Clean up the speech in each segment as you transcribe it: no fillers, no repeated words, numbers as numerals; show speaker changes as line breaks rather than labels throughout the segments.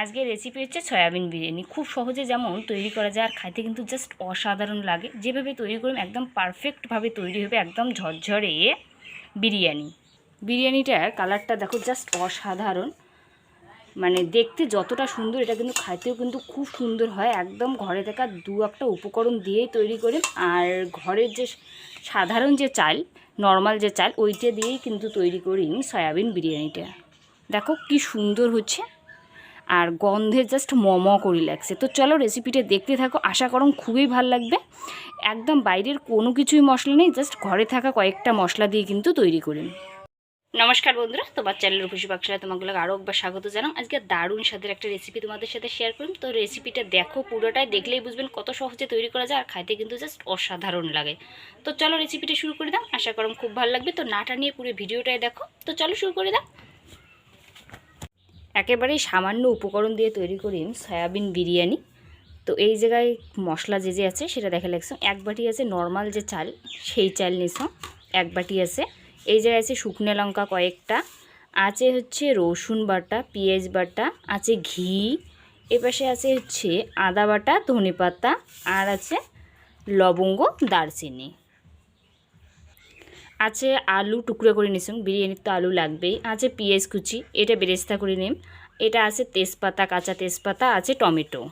আজকের রেসিপি হচ্ছে সয়াবিন বিরিয়ানি। খুব সহজে যেমন তৈরি করা যায় আর খাইতে কিন্তু জাস্ট অসাধারণ লাগে। যেভাবে তৈরি করুন একদম পারফেক্টভাবে তৈরি হবে, একদম ঝরঝরে বিরিয়ানিটার কালারটা দেখো, জাস্ট অসাধারণ। মানে দেখতে যতটা সুন্দর, এটা কিন্তু খাইতেও কিন্তু খুব সুন্দর হয়। একদম ঘরে থাকা দু একটা উপকরণ দিয়েই তৈরি করি। আর ঘরের যে সাধারণ যে চাল, নর্মাল যে চাল, ওইটা দিয়েই কিন্তু তৈরি করি সয়াবিন বিরিয়ানিটা। দেখো কি সুন্দর হচ্ছে, আর গন্ধে জাস্ট করি লাগছে। তো চলো রেসিপিটা দেখতে থাকো, আশা করুন খুবই ভালো লাগবে। একদম বাইরের কোনো কিছুই মশলা নেই, জাস্ট ঘরে থাকা কয়েকটা মশলা দিয়ে কিন্তু তৈরি করি। নমস্কার বন্ধুরা, তোমার চ্যানেল রূপসী পাকশালা তোমাগুলোকে আরও একবার স্বাগত জানাম। আজকে দারুণ স্বাদের একটা রেসিপি তোমাদের সাথে শেয়ার করুন। তো রেসিপিটা দেখো, পুরোটাই দেখলেই বুঝবেন কত সহজে তৈরি করা যায় আর খাইতে কিন্তু জাস্ট অসাধারণ লাগে। তো চলো রেসিপিটা শুরু করে দাও, আশা করুন খুব ভালো লাগবে। তো নাটা নিয়ে পুরো ভিডিওটাই দেখো। তো চলো শুরু করে দাও। একেবারেই সামান্য উপকরণ দিয়ে তৈরি করি সয়াবিন বিরিয়ানি। তো এই জায়গায় মশলা যে আছে সেটা দেখা লাগছে। এক বাটি আছে নর্মাল যে চাল, সেই চাল নিছো। এক বাটি আছে, এই জায়গায় আছে শুকনো লঙ্কা কয়েকটা, আছে হচ্ছে রসুন বাটা, পেঁয়াজ বাটা, আছে ঘি, এপাশে আছে হচ্ছে আদা বাটা, ধনে পাতা, আর আছে লবঙ্গ, দারচিনি, আছে আলু টুকরো করে নিছুন, বিরিয়ানির তো আলু লাগবেই, আছে পেঁয়াজ কুচি, এটা বেরেস্তা করে নিম, এটা আছে তেজপাতা, কাঁচা তেজপাতা, আছে টমেটো,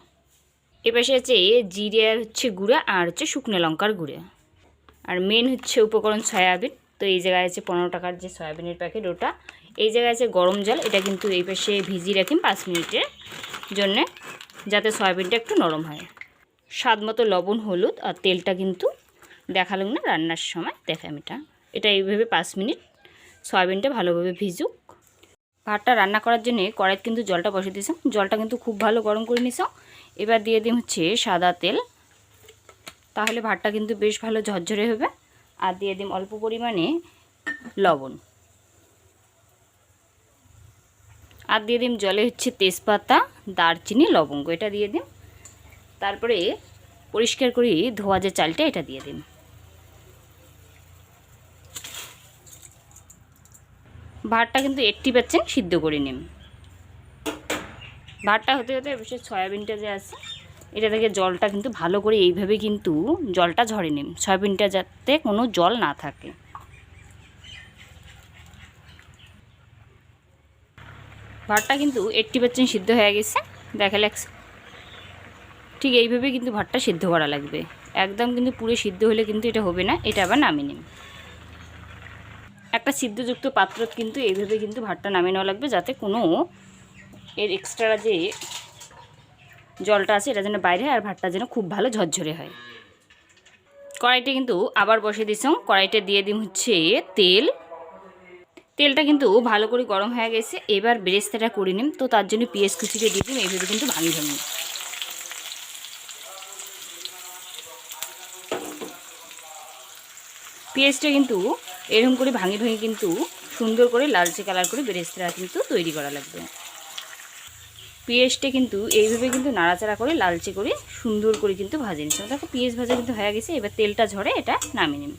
এপাশে আছে জিরে আর হচ্ছে গুঁড়া, আর হচ্ছে শুকনো লঙ্কার গুঁড়া, আর মেন হচ্ছে উপকরণ সয়াবিন। তো এই জায়গায় আছে 15 টাকার যে সয়াবিনের প্যাকেট ওটা, এই জায়গায় আছে গরম জল, এটা কিন্তু এই পাশে ভিজিয়ে রাখি 5 মিনিটের জন্যে, যাতে সয়াবিনটা একটু নরম হয়। স্বাদ মতো লবণ, হলুদ, আর তেলটা কিন্তু দেখালাম না রান্নার সময়, দেখাম এটা এইভাবে 5 মিনিট সয়াবিনটা ভালোভাবে ভিজুক। ভাতটা রান্না করার জন্য কড়াইতে কিন্তু জলটা বসিয়ে দিয়েছিলাম, জলটা কিন্তু খুব ভালো গরম করে নিয়েছিলাম। এবার দিয়ে দিই হচ্ছে সাদা তেল, তাহলে ভাতটা কিন্তু বেশ ভালো ঝরঝরে হবে। আর দিয়ে দিই অল্প পরিমাণে লবণ, আর দিয়ে দিই জলে হচ্ছে তেজপাতা, দারচিনি, লবঙ্গ, এটা দিয়ে দিই। তারপরে পরিষ্কার করে ধোয়া যে চালটা এটা দিয়ে দিন। ভাতটা কিন্তু 80% সিদ্ধ করে নিন। ভাতটা হতে হতে বিশেষ সয়াবিনটা যে আছে এটা থেকে জলটা কিন্তু ভালো করে এইভাবে কিন্তু জলটা ঝরে নিন, সয়াবিনটা যাতে কোনো জল না থাকে। ভাতটা কিন্তু 80% সিদ্ধ হয়ে গেছে, দেখা লাগছে। ঠিক এইভাবে কিন্তু ভাতটা সিদ্ধ করা লাগবে, একদম কিন্তু পুরো সিদ্ধ হলে কিন্তু এটা হবে না। এটা আবার নামিয়ে নিন একটা সিদ্ধযুক্ত পাত্র, কিন্তু এইভাবে কিন্তু ভাতটা নামিয়ে নেওয়া লাগবে, যাতে কোনো এর এক্সট্রা যে জলটা আছে এটা যেন বাইরে, আর ভাতটা যেন খুব ভালো ঝরঝরে হয়। কড়াইটা কিন্তু আবার বসিয়ে দিচ্ছি, কড়াইটা দিয়ে দিম হচ্ছে তেল। তেলটা কিন্তু ভালো করে গরম হয়ে গেছে, এবার বেরেস্তাটা করে নিম। তো তার জন্য পেঁয়াজ কুচিটা দিয়ে দিম, এইভাবে কিন্তু ভাঙি ভাঙি। পেঁয়াজটা কিন্তু এরকম করে ভাঙি ভাঙি কিন্তু সুন্দর করে লালচে কালার করে বেরেস্তাটা কিন্তু তৈরি করা লাগবে। পেঁয়াজটা কিন্তু এইভাবে কিন্তু নাড়াচাড়া করে লালচে করে সুন্দর করে কিন্তু ভাজে নিচ্ছি। দেখো পেঁয়াজ ভাজা কিন্তু হয়ে গেছে, এবার তেলটা ঝরে এটা নামিয়ে নিন।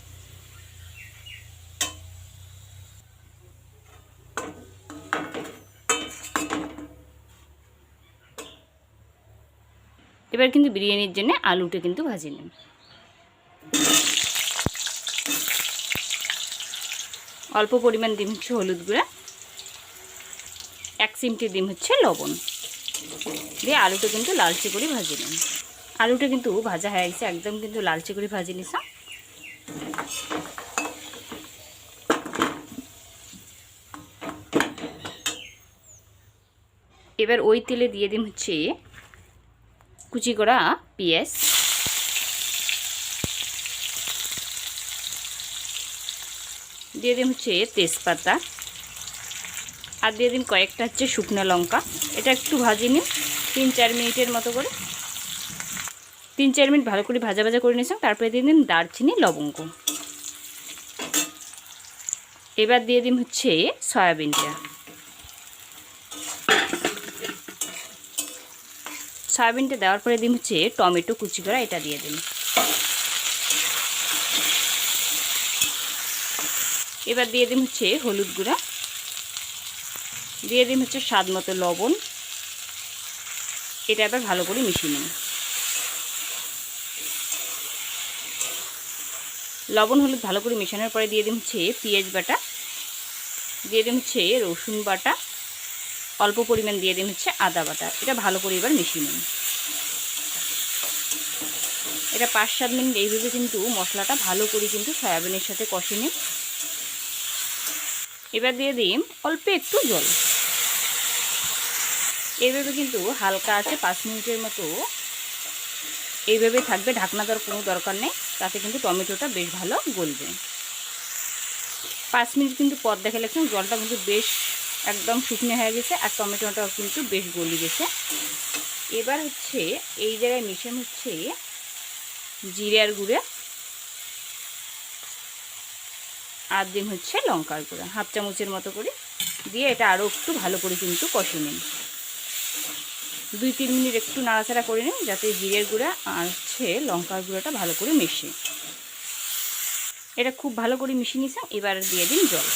এবার কিন্তু বিরিয়ানির জন্য আলুটা কিন্তু ভাজে নিন। অল্প পরিমাণ দিম হচ্ছে হলুদ গুঁড়া, 1 চিমটি দিম হচ্ছে লবণ, দিয়ে আলুটা কিন্তু লালচে করে ভাজে নিন। আলুটা কিন্তু ভাজা হয়ে গেছে, একদম কিন্তু লালচে করে ভাজে নিলাম। এবার ওই তেলে দিয়ে দিন হচ্ছে কুচি করা পেঁয়াজ, দিয়ে দিন হচ্ছে তেজপাতা, আর দিয়ে দিন কয়েকটা হচ্ছে শুকনো লঙ্কা। এটা একটু ভাজে নিন 3-4 মিনিটের মতো করে, 3-4 মিনিট ভালো করে ভাজা ভাজা করে নিয়েছিলাম। তারপরে দিয়ে দিন দারচিনি, লবঙ্গ। এবার দিয়ে দিন হচ্ছে সয়াবিনটা। সয়াবিনটা দেওয়ার পরে দিন হচ্ছে টমেটো কুচি করা, এটা দিয়ে দিন। এবার দিয়ে দিন হচ্ছে হলুদ গুঁড়া, দিয়ে দিন হচ্ছে স্বাদ মতো লবণ, এটা এবার ভালো করে মিশিয়ে নিন। লবণ হলুদ ভালো করে মেশানোর পরে দিয়ে দিন হচ্ছে পেঁয়াজ বাটা, দিয়ে দিন হচ্ছে রসুন বাটা, অল্প পরিমাণ দিয়ে দিন হচ্ছে আদা বাটা। এটা ভালো করে এবার মিশিয়ে নিন। এটা 5-7 মিনিট এইভাবে কিন্তু মশলাটা ভালো করে কিন্তু সয়াবিনের সাথে কষে নিন। এবার দিয়ে দিন অল্প একটু জল। এইভাবে কিন্তু হালকা আছে 5 মিনিটের মতো এইভাবে থাকবে, ঢাকনা দেওয়ার কোনো দরকার নেই, তাতে কিন্তু টমেটোটা বেশ ভালো গলবে। 5 মিনিট কিন্তু পর দেখে লাগছে জলটা কিন্তু বেশ একদম শুকনো হয়ে গেছে আর টমেটোটাও কিন্তু বেশ গলে গেছে। এবার হচ্ছে এই জায়গায় মিশান হচ্ছে জিরার গুঁড়া আর দিন হচ্ছে লঙ্কার গুঁড়া, হাফ চামচের মতো করে দিয়ে এটা আরও একটু ভালো করে কিন্তু কষে নিন। 2-3 মিনিট একটু নাড়াচাড়া করে নিন যাতে জিরের গুঁড়া আর হচ্ছে লঙ্কার গুঁড়াটা ভালো করে মিশে। এটা খুব ভালো করে মিশিয়ে নিয়েছেন। এবার দিয়ে দিন জল।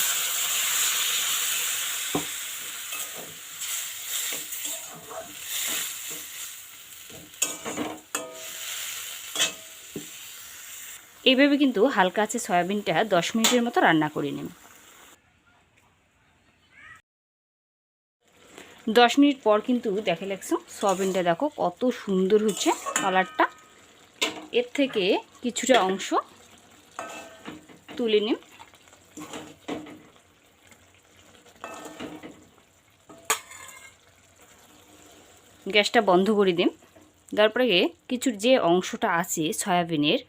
এইভাবে কিন্তু হালকা আছে সয়াবিনটা 10 মিনিটের মতো রান্না করে নিন। 10 মিনিট পর কিন্তু দেখে লাগছে সয়াবিনটা দেখো কত সুন্দর হচ্ছে কালারটা। এর থেকে কিছুটা অংশ তুলে নিন। গ্যাসটা বন্ধ করে দিন। তারপরে কিছুর যে অংশটা আছে সয়াবিনের,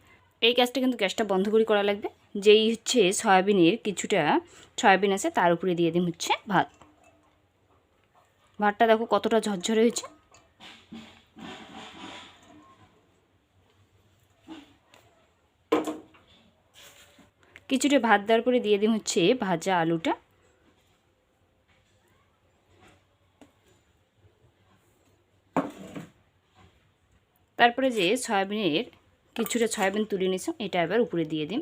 এই গ্যাসটা কিন্তু গ্যাসটা বন্ধ করে করা লাগবে। যেই হচ্ছে সয়াবিনের কিছুটা সয়াবিন আছে তার উপরে দিয়ে দিন হচ্ছে ভাত। ভাতটা দেখো কতটা ঝরঝরে হয়েছে। কিছুটা ভাত দেওয়ার পরে দিয়ে দিন হচ্ছে ভাজা আলুটা। তারপরে যে সয়াবিনের কিছুটা সয়াবিন তুলে নিয়েছি এটা এবার উপরে দিয়ে দিন।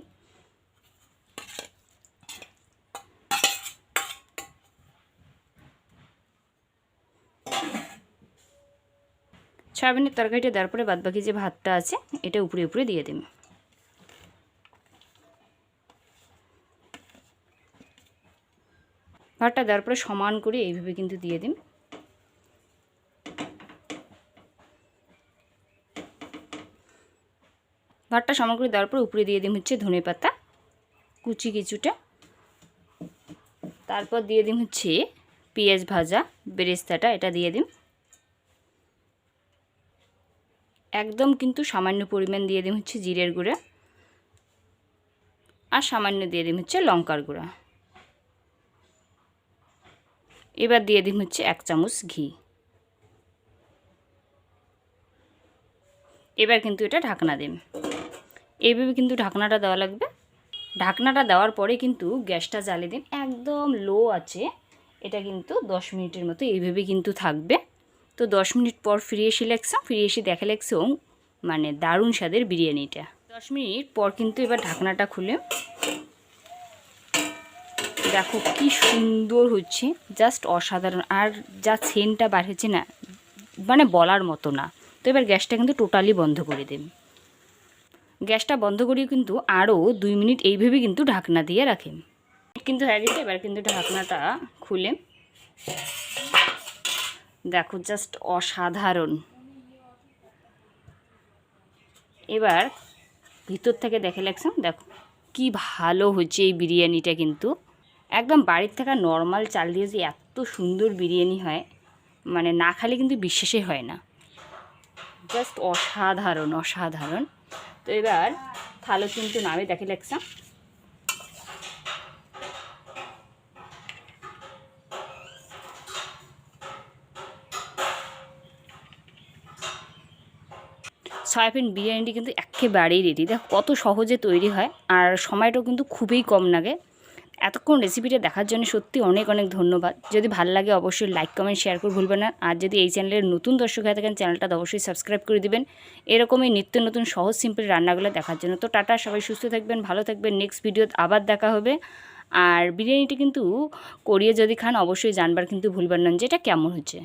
সয়াবিনের তরকারিটা দেওয়ার পরে বাদবাকি যে ভাতটা আছে এটা উপরে উপরে দিয়ে দিন। ভাতটা দেওয়ার পরে সমান করে এইভাবে কিন্তু দিয়ে দিন। ভাতটা সমান করে দেওয়ার পর উপরে দিয়ে দিন হচ্ছে ধনেপাতা কুচি কিছুটা। তারপর দিয়ে দিন হচ্ছে পেঁয়াজ ভাজা বেরেস্তাটা, এটা দিয়ে দিন। একদম কিন্তু সামান্য পরিমাণ দিয়ে দিন হচ্ছে জিরের গুঁড়া আর সামান্য দিয়ে দিন হচ্ছে লঙ্কার গুঁড়া। এবার দিয়ে দিন হচ্ছে 1 চামচ ঘি। এবার কিন্তু এটা ঢাকনা দিন। এইভাবে কিন্তু ঢাকনাটা দেওয়া লাগবে। ঢাকনাটা দেওয়ার পরে কিন্তু গ্যাসটা জ্বালিয়ে দিন, একদম লো আছে। এটা কিন্তু 10 মিনিটের মতো এইভাবে কিন্তু থাকবে। তো 10 মিনিট পর ফিরে এসে দেখা লাগছে মানে দারুণ স্বাদের বিরিয়ানিটা। 10 মিনিট পর কিন্তু এবার ঢাকনাটা খুলে দেখো কি সুন্দর হচ্ছে, জাস্ট অসাধারণ। আর যা সেন্টটা বার হচ্ছে না মানে বলার মতো না। তো এবার গ্যাসটা কিন্তু টোটালি বন্ধ করে দেন। গ্যাসটা বন্ধ করিয়ে কিন্তু আরও 2 মিনিট এইভাবে কিন্তু ঢাকনা দিয়ে রাখেন। কিন্তু হয়ে গেছে। এবার কিন্তু ঢাকনাটা খুলে দেখো জাস্ট অসাধারণ। এবার ভিতর থেকে দেখে লাগছে দেখো কি ভালো হচ্ছে এই বিরিয়ানিটা। কিন্তু একদম বাড়ির থাকা নর্মাল চাল দিয়ে যে এত সুন্দর বিরিয়ানি হয় মানে না খালে কিন্তু বিশ্বাসই হয় না। জাস্ট অসাধারণ অসাধারণ। তো এবার থালো কিন্তু নামে দেখে লাগছে। সয়াবিন বিরিয়ানিটি কিন্তু একেবারেই রেডি। দেখো কত সহজে তৈরি হয় আর সময়টাও কিন্তু খুবই কম লাগে। এতক্ষণ রেসিপিটা দেখার জন্য সত্যি অনেক অনেক ধন্যবাদ। যদি ভালো লাগে অবশ্যই লাইক কমেন্ট শেয়ার করে ভুলবেন না। আর যদি এই চ্যানেলের নতুন দর্শক হয়ে থাকেন চ্যানেলটা অবশ্যই সাবস্ক্রাইব করে দিবেন এরকমই নিত্য নতুন সহজ সিম্পল রান্নাগুলো দেখার জন্য। তো টাটা, সবাই সুস্থ থাকবেন, ভালো থাকবেন। নেক্সট ভিডিওতে আবার দেখা হবে। আর বিরিয়ানিটি কিন্তু করিয়ে যদি খান অবশ্যই জানবার কিন্তু ভুলবেন না যে এটা কেমন হচ্ছে।